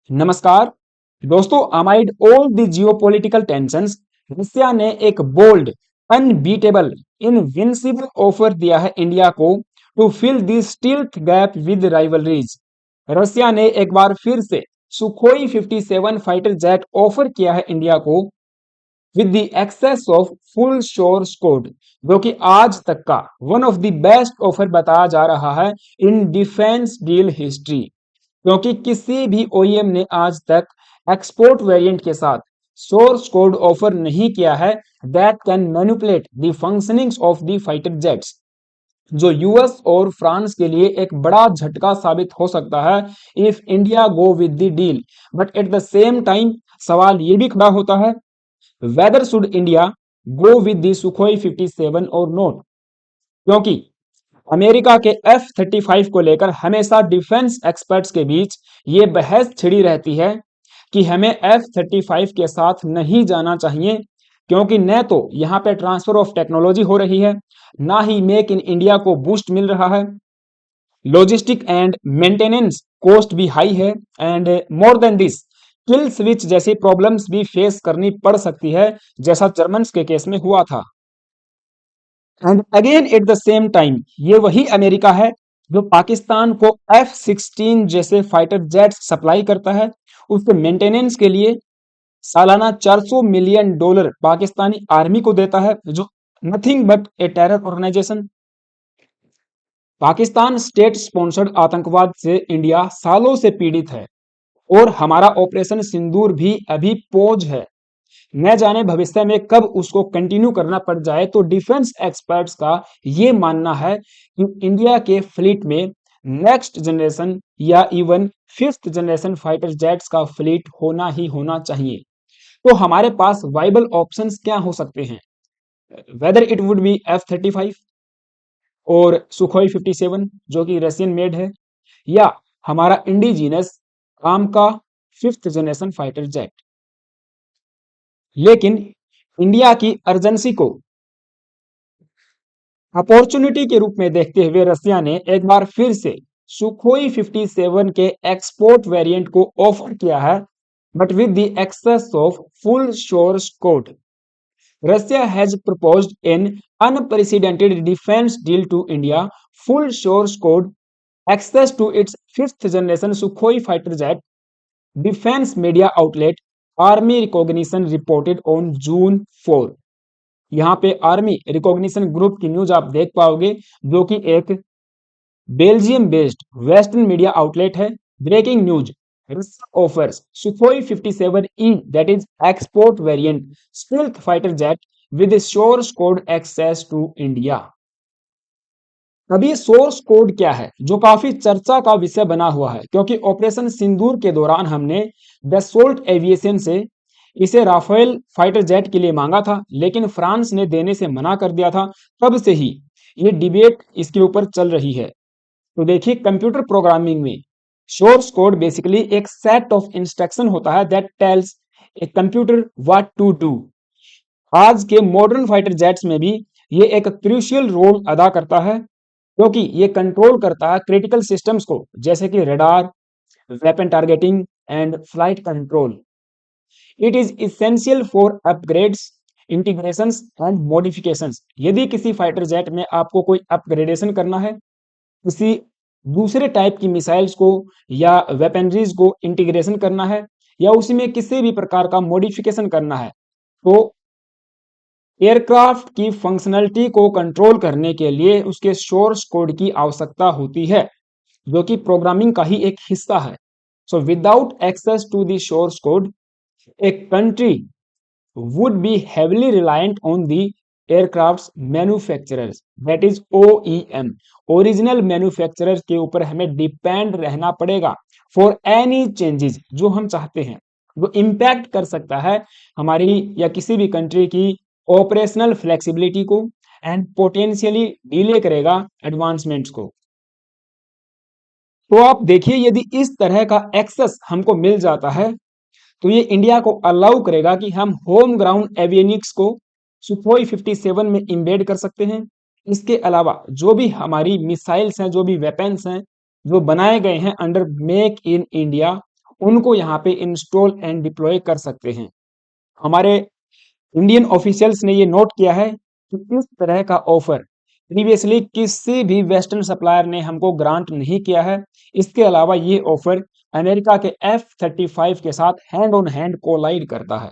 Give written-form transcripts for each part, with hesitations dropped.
नमस्कार दोस्तों, amid all the geopolitical tensions, Russia ने एक बोल्ड, अनबीटेबल, इनविंसिबल ऑफर दिया है इंडिया को to fill the stealth gap with rivalries. Russia ने एक बार फिर से सुखोई 57 फाइटर जेट ऑफर किया है इंडिया को with the access of full source code, जो कि आज तक का one of the best offer बताया जा रहा है इन डिफेंस डील हिस्ट्री। क्योंकि किसी भी ओईएम ने आज तक एक्सपोर्ट वेरिएंट के साथ सोर्स कोड ऑफर नहीं किया है that can manipulate the functionings of the fighter jets, जो यूएस और फ्रांस के लिए एक बड़ा झटका साबित हो सकता है if India go with the deal. But at the same time सवाल ये भी खड़ा होता है, whether should India go with the Sukhoi 57 और नॉट। क्योंकि अमेरिका के F-35 को लेकर हमेशा डिफेंस एक्सपर्ट्स के बीच ये बहस छिड़ी रहती है कि हमें F-35 के साथ नहीं जाना चाहिए, क्योंकि न तो यहाँ पे ट्रांसफर ऑफ टेक्नोलॉजी हो रही है, ना ही मेक इन इंडिया को बूस्ट मिल रहा है, लॉजिस्टिक एंड मेंटेनेंस कॉस्ट भी हाई है, and more than this kill switch जैसी प्रॉब्लम्स भी फेस करनी पड़ सकती है, जैसा जर्मन्स के केस में हुआ था। And again eight the same time ये वही अमेरिका है जो पाकिस्तान को F-16 जैसे फाइटर जेट सप्लाई करता है, उसके मेंटेनेंस के लिए सालाना $400 मिलियन पाकिस्तानी आर्मी को देता है, जो nothing but a terror organization. Pakistan state sponsored आतंकवाद से इंडिया सालों से पीड़ित है, और हमारा ऑपरेशन सिंदूर भी अभी पॉज है। न जाने भविष्य में कब उसको कंटिन्यू करना पड़ जाए। तो डिफेंस एक्सपर्ट्स का ये मानना है कि इंडिया के फ्लीट में नेक्स्ट जनरेशन या even fifth generation fighter jets का फ्लीट होना ही होना चाहिए। तो हमारे पास वाइबल ऑप्शंस क्या हो सकते हैं, whether it would be F-35 और सुखोई 57 जो कि रशियन मेड है, या हमारा इंडिजीनस काम का फिफ्थ जनरेशन फाइटर जेट। लेकिन इंडिया की अर्जेंसी को अपॉर्चुनिटी के रूप में देखते हुए रसिया ने एक बार फिर से सुखोई 57 के एक्सपोर्ट वेरिएंट को ऑफर किया है, but with the access of full source code. Russia has proposed an unprecedented defence deal to India, full source code, access to its fifth generation Sukhoi fighter jet. Defence media outlet Army Recognition reported on June 4। यहाँ पे Army Recognition group की news आप देख पाओगे, जो कि एक Belgium based western media outlet है। Breaking news, Russia offers Sukhoi 57E that is export variant stealth fighter jet with source code access to India. अब ये सोर्स कोड क्या है, जो काफी चर्चा का विषय बना हुआ है, क्योंकि ऑपरेशन सिंदूर के दौरान हमने डसोल्ट एविएशन से इसे राफेल फाइटर जेट के लिए मांगा था, लेकिन फ्रांस ने देने से मना कर दिया था। तब से ही ये डिबेट इसके ऊपर चल रही है। तो देखिए, कंप्यूटर प्रोग्रामिंग में सोर्स कोड बेसिकली एक सेट ऑफ इंस्ट्रक्शन होता है that tells a computer what to do. आज के मॉडर्न फाइटर जेट्स में भी ये एक क्रूशियल रोल अदा करता है, क्योंकि ये कंट्रोल करता है क्रिटिकल सिस्टम्स को, जैसे कि radar, weapon targeting and flight control. It is essential for upgrades, integrations and modifications. यदि किसी फाइटर जेट में आपको कोई अपग्रेडेशन करना है, किसी दूसरे टाइप की मिसाइल्स को या वेपनरीज को इंटीग्रेशन करना है, या उसी में किसी भी प्रकार का मॉडिफिकेशन करना है, तो एयरक्राफ्ट की फंक्शनलिटी को कंट्रोल करने के लिए उसके सोर्स कोड की आवश्यकता होती है, जो कि प्रोग्रामिंग का ही एक हिस्सा है। So without access to the source code, a country would be heavily reliant on the aircraft's manufacturers, that is OEM, original manufacturer के ऊपर हमें डिपेंड रहना पड़ेगा फॉर एनी चेंजेस जो हम चाहते हैं, वो इम्पैक्ट कर सकता है हमारी या किसी भी कंट्री की ऑपरेशनल फ्लेक्सिबिलिटी को, एंड पोटेंशियली डिले करेगा एडवांसमेंट्स को। तो आप देखिए, यदि इस तरह का एक्सेस हमको मिल जाता है, तो ये इंडिया को अलाउ करेगा कि हम होम ग्राउंड एवियनिक्स को सुखोई 57 में इम्बेड कर सकते हैं। इसके अलावा जो भी हमारी मिसाइल्स हैं, जो भी वेपन्स हैं, जो बनाए गए हैं अंडर मेक इन इंडिया, उनको यहाँ पे इंस्टॉल एंड डिप्लॉय कर सकते हैं। हमारे इंडियन ऑफिशियल्स ने ये नोट किया है कि इस तरह का ऑफर प्रीवियसली किसी भी वेस्टर्न सप्लायर ने हमको ग्रांट नहीं किया है। इसके अलावा ये ऑफर अमेरिका के F-35 के साथ हैंड ऑन हैंड कोलाइड करता है।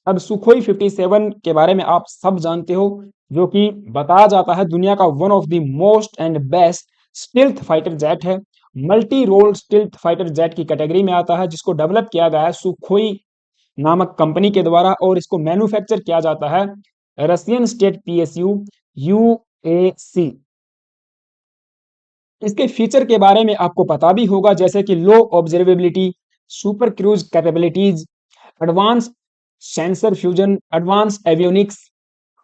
अब सुखोई 57 के बारे में आप सब जानते हो, जो कि बताया जाता है दुनिया का one of the most and best stealth fighter jet है। Multi role stealth fighter jet की कैटेगरी में आता है, जिसको डेवलप किया गया है सुखोई नामक कंपनी के द्वारा, और इसको मैन्युफैक्चर किया जाता है रशियन स्टेट पीएसयू यूएसी। इसके फीचर के बारे में आपको पता भी होगा, जैसे कि low observability, super cruise capabilities, advance sensor fusion, advance avionics,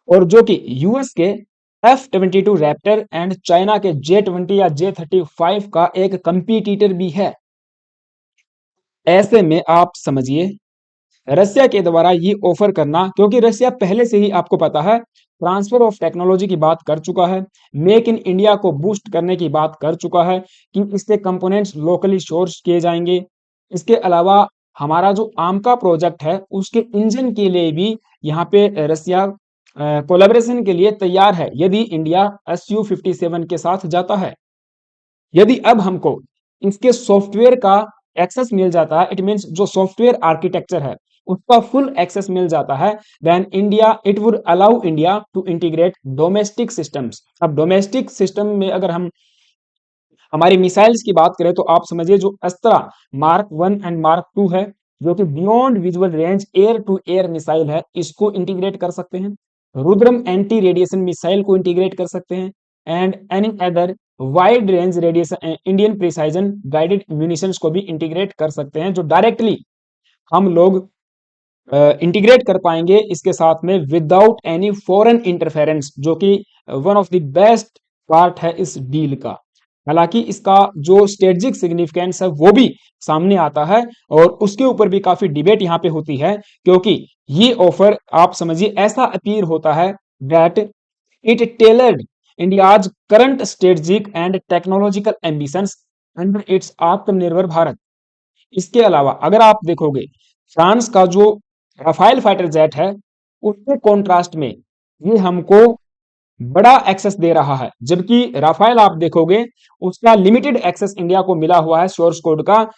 और जो कि यूएस के F-22 रैप्टर एंड चाइना के J-20 या J-35 का एक कंपीटिटर भी है। ऐसे में आप समझिए रसिया के द्वारा ये ऑफर करना, क्योंकि रसिया पहले से ही आपको पता है ट्रांसफर ऑफ टेक्नोलॉजी की बात कर चुका है, मेक इन इंडिया को बूस्ट करने की बात कर चुका है कि इससे कंपोनेंट्स लोकली सोर्स किए जाएंगे। इसके अलावा हमारा जो आमका प्रोजेक्ट है उसके इंजन के लिए भी यहाँ पे रसिया कोलैबोरेशन के लिए तैयार है, यदि इंडिया Su-57 के साथ जाता है। यदि अब हमको इसके सॉफ्टवेयर का एक्सेस मिल जाता है, इट मींस जो सॉफ्टवेयर आर्किटेक्चर है उसका फुल एक्सेस मिल जाता है, then India it would allow India to integrate domestic systems. अब डोमेस्टिक सिस्टम में अगर हम हमारी मिसाइल्स की बात करें तो आप समझिए जो अस्त्रा मार्क 1 एंड मार्क 2 है, जो कि beyond visual range air to air missile है, इसको इंटीग्रेट कर सकते हैं। रुद्रम एंटी रेडिएशन मिसाइल को इंटीग्रेट कर सकते हैं, and any other wide range radiation Indian precision guided munitions को भी इंटीग्रेट कर सकते हैं, जो डायरेक्टली हम लोग इंटीग्रेट कर पाएंगे इसके साथ में विदाउट एनी फॉरेन इंटरफेरेंस, जो कि one of the best part है इस डील का। हालांकि इसका जो स्ट्रेटेजिक सिग्निफिकेंस है वो भी सामने आता है, और उसके ऊपर भी काफी डिबेट यहाँ पे होती है, क्योंकि ये ऑफर आप समझिए ऐसा अपीयर होता है that it tailored India's current strategic and technological ambitions under its आत्मनिर्भर भारत। इसके अलावा अगर आप देखोगे फ्रांस का जो राफेल फाइटर जेट है उसके कॉन्ट्रास्ट में ये हमको बड़ा एक्सेस दे रहा है, जबकि राफेल आप देखोगे उसका लिमिटेड एक्सेस इंडिया को मिला हुआ है सोर्स कोड का,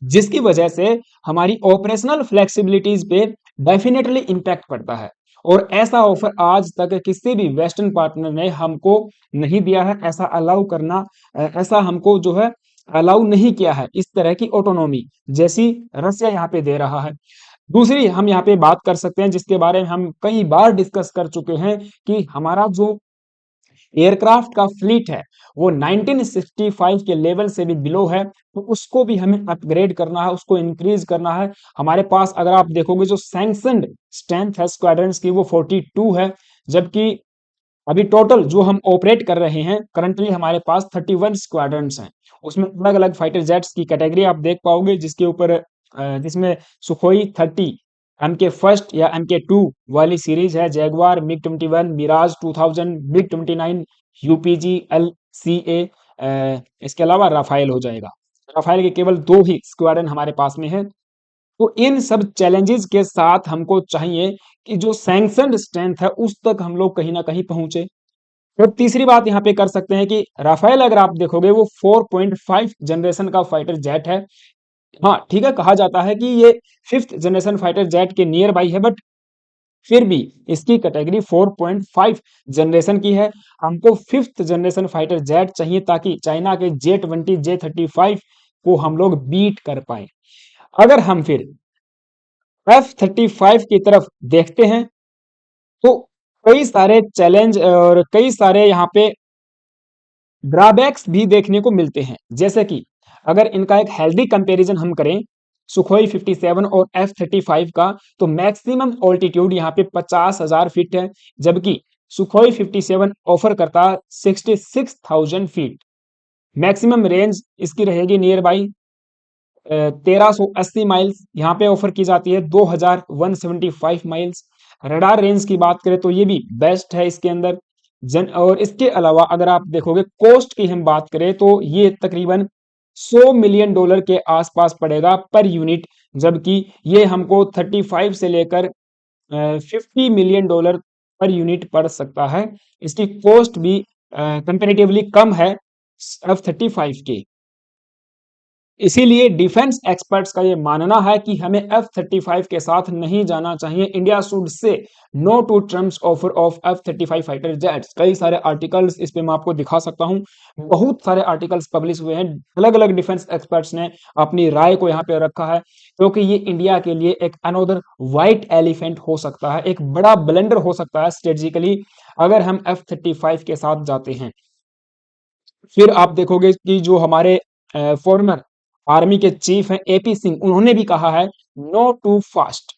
जिसकी वजह से हमारी ऑपरेशनल फ्लेक्सिबिलिटीज पे डेफिनेटली इंपैक्ट पड़ता है। और ऐसा ऑफर आज तक किसी भी वेस्टर्न पार्टनर ने हमको नहीं दिया है, ऐसा अलाउ करना, ऐसा हमको जो है अलाउ नहीं किया है इस तरह की ऑटोनॉमी जैसी रसिया यहाँ पे दे रहा है। दूसरी हम यहाँ पे बात कर सकते हैं जिसके बारे में हम कई बार डिस्कस कर चुके हैं, कि हमारा जो एयरक्राफ्ट का फ्लीट है वो 1965 के लेवल से भी बिलो है, तो उसको भी हमें अपग्रेड करना है, उसको इंक्रीज करना है। हमारे पास अगर आप देखोगे जो सैंक्शनड स्ट्रेंथ है स्क्वाड्रंस की वो 42 है, जबकि अभी टोटल जो हम ऑपरेट कर रहे हैं करंटली हमारे पास 31 स्क्वाड्रंस हैं। उसमें अलग अलग फाइटर जेट्स की कैटेगरी आप देख पाओगे, जिसके ऊपर जिसमें सुखोई 30, MK1 या MK2 वाली सीरीज है, Jaguar, MiG-21, Miraj 2000, MiG-29, UPG, LCA, इसके अलावा राफेल हो जाएगा। राफेल के केवल 2 ही स्क्वाड्रन हमारे पास में है। तो इन सब चैलेंजेस के साथ हमको चाहिए कि जो सैंक्शनड स्ट्रेंथ है उस तक हम लोग कहीं ना कहीं पहुंचे। तो तीसरी बात यहाँ पे कर सकते हैं कि राफेल अगर आप देखोगे वो 4.5 जनरेशन का फाइटर जेट है। हाँ ठीक है, कहा जाता है कि ये 5th जनरेशन फाइटर जेट के नियर बाई है, बट फिर भी इसकी कैटेगरी 4.5 जनरेशन की है। हमको 5th जनरेशन फाइटर जेट चाहिए ताकि चाइना के J-20 J-35 को हम लोग बीट कर पाए। अगर हम फिर F-35 की तरफ देखते हैं तो कई सारे चैलेंज और कई सारे यहाँ पे ड्रॉबैक्स भी देखने को मिलते हैं, जैसे कि अगर इनका एक हेल्दी कंपैरिजन हम करें सुखोई 57 और F-35 का, तो मैक्सिमम ऑल्टीट्यूड यहाँ पे 50,000 फीट है, जबकि सुखोई 57 ऑफर करता 66,000 फीट। मैक्सिमम रेंज इसकी रहेगी नियर बाई 1380 माइल्स, यहाँ पे ऑफर की जाती है 2175 माइल्स। रडार रेंज की बात करें तो ये भी बेस्ट है इसके अंदर और इसके अलावा अगर आप देखोगे कॉस्ट की हम बात करें तो ये तकरीबन $100 मिलियन के आसपास पड़ेगा पर यूनिट, जबकि ये हमको 35 से लेकर $50 मिलियन पर यूनिट पड़ सकता है। इसकी कॉस्ट भी कंपेरेटिवली कम है F-35 के। इसीलिए डिफेंस एक्सपर्ट्स का ये मानना है कि हमें F-35 के साथ नहीं जाना चाहिए। India should say no to Trump's offer of F-35 fighter jets. कई सारे आर्टिकल्स इस पे मैं आपको दिखा सकता हूँ, बहुत सारे आर्टिकल्स पब्लिश हुए हैं, अलग अलग डिफेंस एक्सपर्ट्स ने अपनी राय को यहाँ पे रखा है, क्योंकि ये इंडिया के लिए एक अनोदर व्हाइट एलिफेंट हो सकता है, एक बड़ा ब्लंडर हो सकता है स्ट्रेटेजिकली, अगर हम F-35 के साथ जाते हैं। फिर आप देखोगे कि जो हमारे फॉर्मर आर्मी के चीफ हैं एपी सिंह, उन्होंने भी कहा है नो टू फास्ट।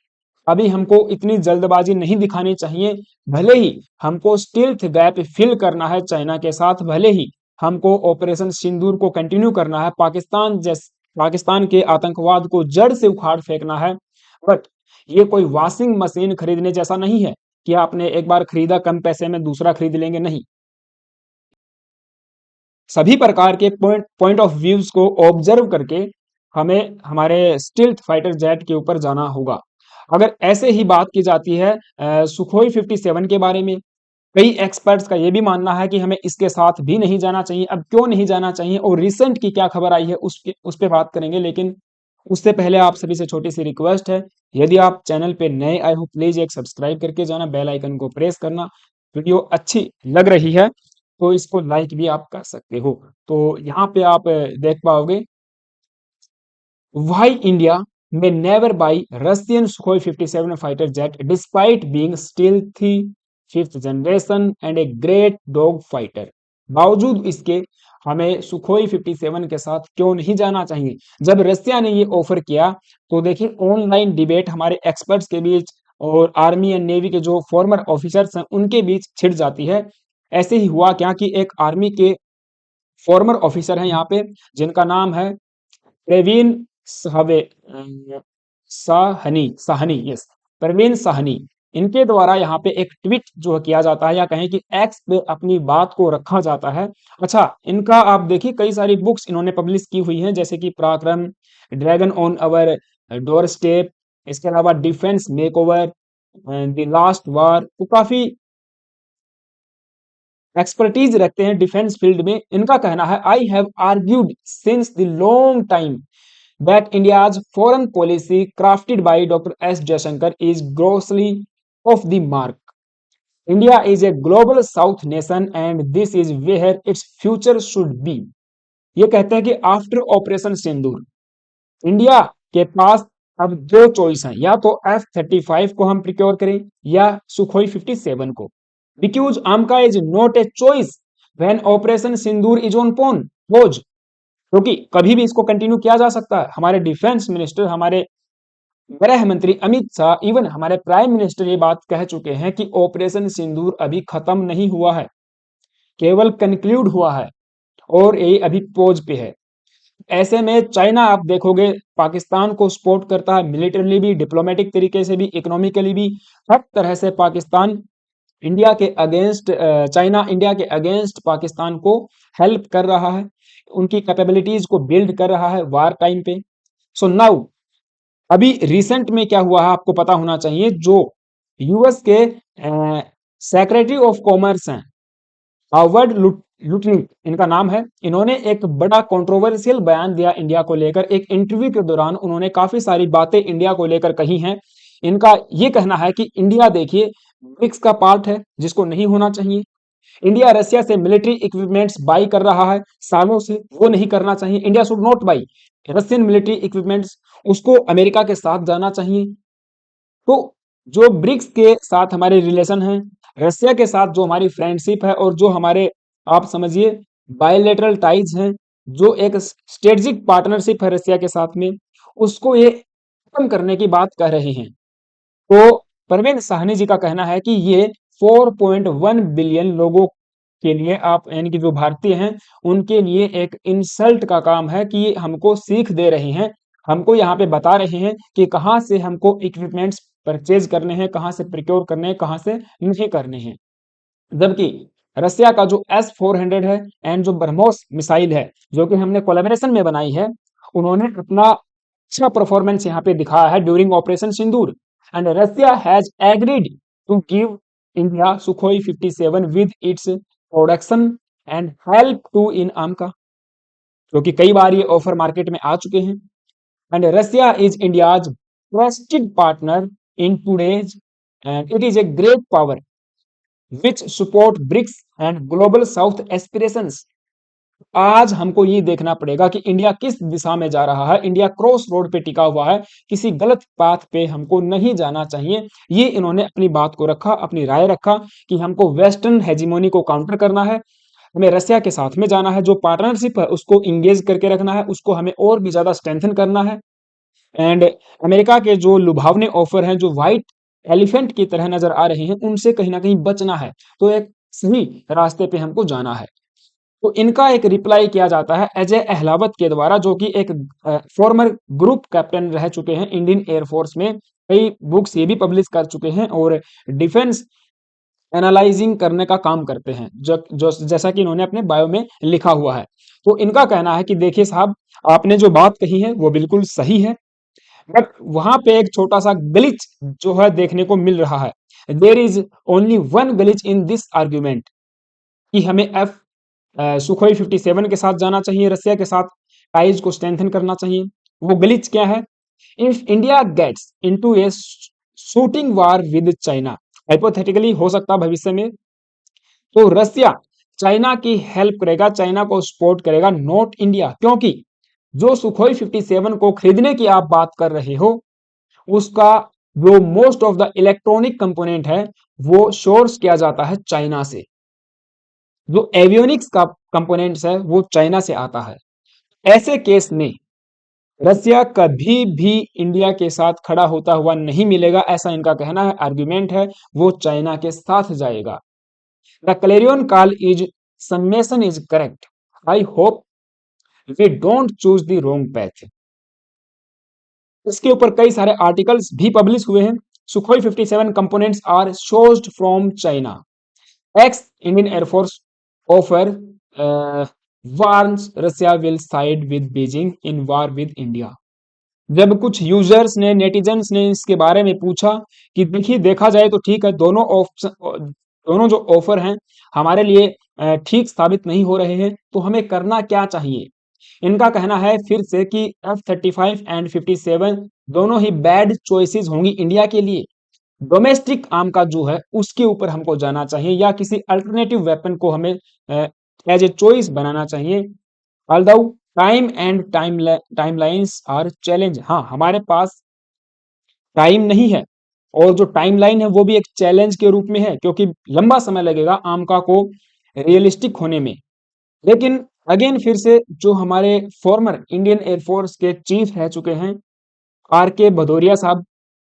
अभी हमको इतनी जल्दबाजी नहीं दिखानी चाहिए। भले ही हमको स्टिल्थ गैप फिल करना है चाइना के साथ, भले ही हमको ऑपरेशन सिंदूर को कंटिन्यू करना है, पाकिस्तान के आतंकवाद को जड़ से उखाड़ फेंकना है, बट ये कोई वॉशिंग मशीन खरीदने जैसा नहीं है कि आपने एक बार खरीदा कम पैसे में दूसरा खरीद लेंगे, नहीं। सभी प्रकार के पॉइंट ऑफ व्यूज को ऑब्जर्व करके हमें हमारे स्टिल्थ फाइटर जेट के ऊपर जाना होगा। अगर ऐसे ही बात की जाती है सुखोई 57 के बारे में, कई एक्सपर्ट्स का यह भी मानना है कि हमें इसके साथ भी नहीं जाना चाहिए। अब क्यों नहीं जाना चाहिए और रिसेंट की क्या खबर आई है उस पे बात करेंगे, लेकिन उससे पहले आप सभी से छोटी सी रिक्वेस्ट है, यदि आप चैनल पे नए आए हो प्लीज एक सब्सक्राइब करके जाना, बेल आइकन को प्रेस करना। वीडियो अच्छी लग रही है तो इसको लाइक भी आप कर सकते हो। तो यहाँ पे आप देख पाओगे, why India may never buy Russian Sukhoi 57 fighter jet despite being stealthy, fifth generation and a great dog fighter। बावजूद इसके हमें सुखोई 57 के साथ क्यों नहीं जाना चाहिए। जब रसिया ने ये ऑफर किया तो देखिए ऑनलाइन डिबेट हमारे एक्सपर्ट्स के बीच और आर्मी एंड नेवी के जो फॉर्मर ऑफिसर्स हैं उनके बीच छिड़ जाती है। ऐसे ही हुआ क्या कि एक आर्मी के फॉर्मर ऑफिसर हैं यहाँ पे, जिनका नाम है प्रवीण साहवे साहनी साहनी यस प्रवीण साहनी। इनके द्वारा यहाँ पे एक ट्वीट जो किया जाता है, या कहें कि एक्स पे अपनी बात को रखा जाता है। अच्छा, इनका आप देखिए कई सारी बुक्स इन्होंने पब्लिश की हुई हैं, जैसे कि पराक्रम, dragon on our door step, इसके अलावा डिफेंस मेकओवर, द लास्ट वार। तो काफी एक्सपर्टीज रखते हैं डिफेंस फील्ड में। इनका कहना है I have argued since the long time that India's foreign policy crafted by doctor S Jaishankar is grossly off the mark. India is a global south nation and this is where its future should be. ये कहते हैं कि after operation सिंदूर India के पास अब दो choice हैं, या तो F-35 को हम प्रिक्योर करें या सुखोई 57 को, बिकॉज आमका is not a choice when operation Sindoor is on pose, क्योंकि कभी भी इसको कंटिन्यू किया जा सकता है। हमारे डिफेंस मिनिस्टर, हमारे गृह मंत्री अमित शाह, इवन हमारे प्राइम मिनिस्टर ये बात कह चुके हैं कि ऑपरेशन सिंदूर अभी खत्म नहीं हुआ है, केवल कंक्लूड हुआ है और ये अभी पोज पे है। ऐसे में चाइना आप देखोगे पाकिस्तान को सपोर्ट करता है, मिलिटरली भी, डिप्लोमेटिक तरीके से भी, इकोनॉमिकली भी, हर तरह से पाकिस्तान इंडिया के अगेंस्ट चाइना इंडिया के अगेंस्ट पाकिस्तान को हेल्प कर रहा है, उनकी कैपेबिलिटीज को बिल्ड कर रहा है वार टाइम पे। सो नाउ अभी रिसेंट में क्या हुआ है आपको पता होना चाहिए, जो यूएस के सेक्रेटरी ऑफ कॉमर्स हैं हार्वर्ड लुटनिक इनका नाम है, इन्होंने एक बड़ा कंट्रोवर्शियल बयान दिया इंडिया को लेकर। एक इंटरव्यू के दौरान उन्होंने काफी सारी बातें इंडिया को लेकर कही हैं। इनका ये कहना है कि इंडिया देखिए ब्रिक्स का पार्ट है, जिसको नहीं होना चाहिए। इंडिया रशिया से मिलिट्री इक्विपमेंट्स बाई कर रहा है सालों से, वो नहीं करना चाहिए। India should not by Russian military equipments, उसको अमेरिका के साथ जाना चाहिए। तो जो ब्रिक्स के साथ हमारे रिलेशन है, रशिया के साथ जो हमारी फ्रेंडशिप है, और जो हमारे आप समझिए बायलेटरल टाइज हैं, जो एक स्ट्रेटेजिक पार्टनरशिप है रशिया के साथ में, उसको ये खत्म करने की बात कह रहे हैं। तो परवीन साहनी जी का कहना है कि ये 4.1 बिलियन लोगों के लिए, आप यानी कि जो भारतीय हैं उनके लिए एक इंसल्ट का काम है कि ये हमको सीख दे रहे हैं, हमको यहाँ पे बता रहे हैं कि कहाँ से हमको इक्विपमेंट्स परचेज करने हैं, कहाँ से प्रिक्योर करने हैं, कहाँ से नहीं करने हैं। जबकि रसिया का जो S-400 है एंड जो ब्रह्मोस मिसाइल है जो कि हमने कोलैबोरेशन में बनाई है, उन्होंने अपना अच्छा परफॉर्मेंस यहाँ पे दिखाया है during operation Sindoor and Russia has agreed to give India Sukhoi 57 with its production and help to in आमका, जो कि कई बार ये ऑफर मार्केट में आ चुके हैं। And Russia is India's trusted partner in today's and it is a great power which support BRICS and global south aspirations. आज हमको ये देखना पड़ेगा कि इंडिया किस दिशा में जा रहा है। इंडिया क्रॉस रोड पे टिका हुआ है, किसी गलत पाथ पे हमको नहीं जाना चाहिए। ये इन्होंने अपनी बात को रखा, अपनी राय रखा कि हमको वेस्टर्न हेजिमोनी को काउंटर करना है, हमें रसिया के साथ में जाना है, जो पार्टनरशिप है उसको इंगेज करके रखना है, उसको हमें और भी ज्यादा स्ट्रेंथन करना है। एंड अमेरिका के जो लुभावने ऑफर हैं, जो व्हाइट एलिफेंट की तरह नजर आ रहे हैं, उनसे कहीं ना कहीं बचना है। तो एक सही रास्ते पे हमको जाना है। तो इनका एक रिप्लाई किया जाता है अजय अहलावत के द्वारा, जो कि एक फॉर्मर ग्रुप कैप्टन रह चुके हैं इंडियन एयरफोर्स में, कई बुक्स ये भी पब्लिश कर चुके हैं और डिफेंस एनालाइजिंग करने का काम करते हैं, जो जैसा कि इन्होंने अपने बायो में लिखा हुआ है। तो इनका कहना है कि देखिए साहब, आपने जो बात कही है वो बिल्कुल सही है, बट वहां पे एक छोटा सा ग्लिच जो है देखने को मिल रहा है। There is only one glitch in this argument, कि हमें एफ सुखोई 57 के साथ जाना चाहिए, रसिया के साथ टाइज को स्ट्रेंथन करना चाहिए। वो ग्लिच क्या है? If India gets into a shooting war with China, hypothetically हो सकता है भविष्य में, तो रसिया चाइना की हेल्प करेगा, चाइना को सपोर्ट करेगा, नॉट इंडिया। क्योंकि जो सुखोई 57 को खरीदने की आप बात कर रहे हो, उसका जो most of the electronic component है वो सोर्स किया जाता है चाइना से। जो एवियोनिक्स का कंपोनेंट्स है वो चाइना से आता है। ऐसे केस में रसिया कभी भी इंडिया के साथ खड़ा होता हुआ नहीं मिलेगा, ऐसा इनका कहना है, आर्गुमेंट है। वो चाइना के साथ जाएगा। The clarion call is summation is correct, I hope we don't choose the wrong path. इसके ऊपर कई सारे आर्टिकल्स भी पब्लिश हुए हैं। Sukhoi 57 components are sourced from China, ex Indian air force officer warns Russia will side with Beijing in war with India. जब कुछ users ने, नेटिजन्स ने इसके बारे में पूछा कि देखिए, देखा जाए तो ठीक है, दोनों ऑप्शन, दोनों जो ऑफर हैं हमारे लिए ठीक साबित नहीं हो रहे हैं, तो हमें करना क्या चाहिए। इनका कहना है फिर से कि F-35 एंड 57 दोनों ही बैड चॉइसेस होंगी इंडिया के लिए। डोमेस्टिक आर्म का जो है उसके ऊपर हमको जाना चाहिए, या किसी अल्टरनेटिव वेपन को हमें एज ए चॉइस बनाना चाहिए। Although time and timelines are challenge, हाँ हमारे पास टाइम नहीं है, और जो टाइमलाइन है वो भी एक चैलेंज के रूप में है, क्योंकि लंबा समय लगेगा आमका को रियलिस्टिक होने में। लेकिन अगेन फिर से जो हमारे फॉर्मर इंडियन एयरफोर्स के चीफ रह चुके हैं R.K. भदौरिया साहब,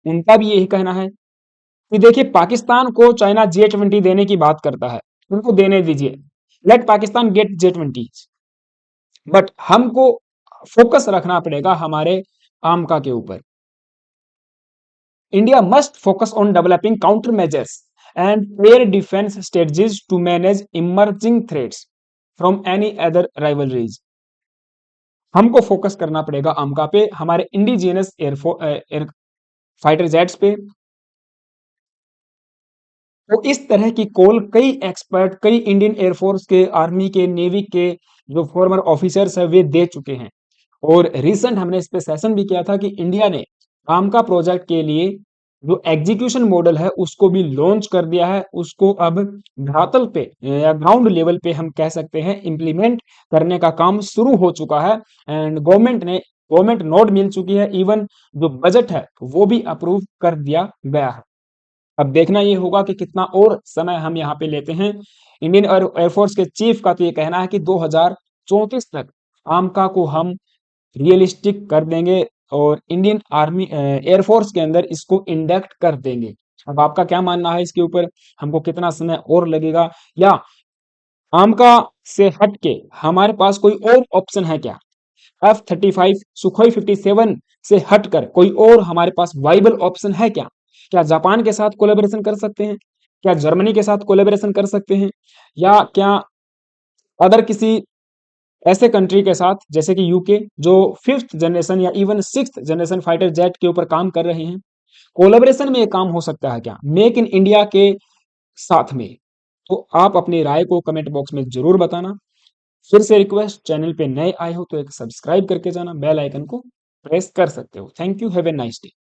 उनका भी यही कहना है कि देखिए, पाकिस्तान को चाइना J-20 देने की बात करता है, उनको देने दीजिए, let Pakistan get J-20, but हमको फोकस रखना पड़ेगा हमारे आमका के ऊपर। India must focus on developing counter measures and air defence strategies to manage emerging threats from any other rivalries. हमको फोकस करना पड़ेगा आमका पे, हमारे इंडिजिनियस एयर फाइटर जेट्स पे। तो इस तरह की कॉल कई एक्सपर्ट, कई इंडियन एयरफोर्स के, आर्मी के, नेवी के जो फॉर्मर ऑफिसर्स है वे दे चुके हैं। और रिसेंट हमने इस पे सेशन भी किया था कि इंडिया ने आमका प्रोजेक्ट के लिए जो एग्जीक्यूशन मॉडल है उसको भी लॉन्च कर दिया है, उसको अब धरातल पे या ग्राउंड लेवल पे हम कह सकते हैं इम्प्लीमेंट करने का काम शुरू हो चुका है। एंड गवर्नमेंट नोट मिल चुकी है, इवन जो बजट है वो भी अप्रूव कर दिया गया है। अब देखना ये होगा कि कितना और समय हम यहाँ पे लेते हैं। इंडियन एयरफोर्स के चीफ का तो ये कहना है कि 2034 तक आमका को हम रियलिस्टिक कर देंगे और इंडियन आर्मी एयरफोर्स के अंदर इसको इंडक्ट कर देंगे। अब आपका क्या मानना है इसके ऊपर, हमको कितना समय और लगेगा, या आमका से हट के हमारे पास कोई और ऑप्शन है क्या? F-35 सुखोई 57 से हटकर कोई और हमारे पास वाइबल ऑप्शन है क्या? क्या जापान के साथ कोलैबोरेशन कर सकते हैं? क्या जर्मनी के साथ कोलेबोरेशन कर सकते हैं, या क्या अदर किसी ऐसे कंट्री के साथ जैसे कि यूके, जो फिफ्थ जनरेशन या even sixth generation fighter jet के ऊपर काम कर रहे हैं, कोलेबोरेशन में ये काम हो सकता है क्या मेक इन इंडिया के साथ में? तो आप अपनी राय को कमेंट बॉक्स में जरूर बताना। फिर से रिक्वेस्ट, चैनल पे नए आए हो तो एक सब्सक्राइब करके जाना, बेल आइकन को प्रेस कर सकते हो। Thank you, have a nice day.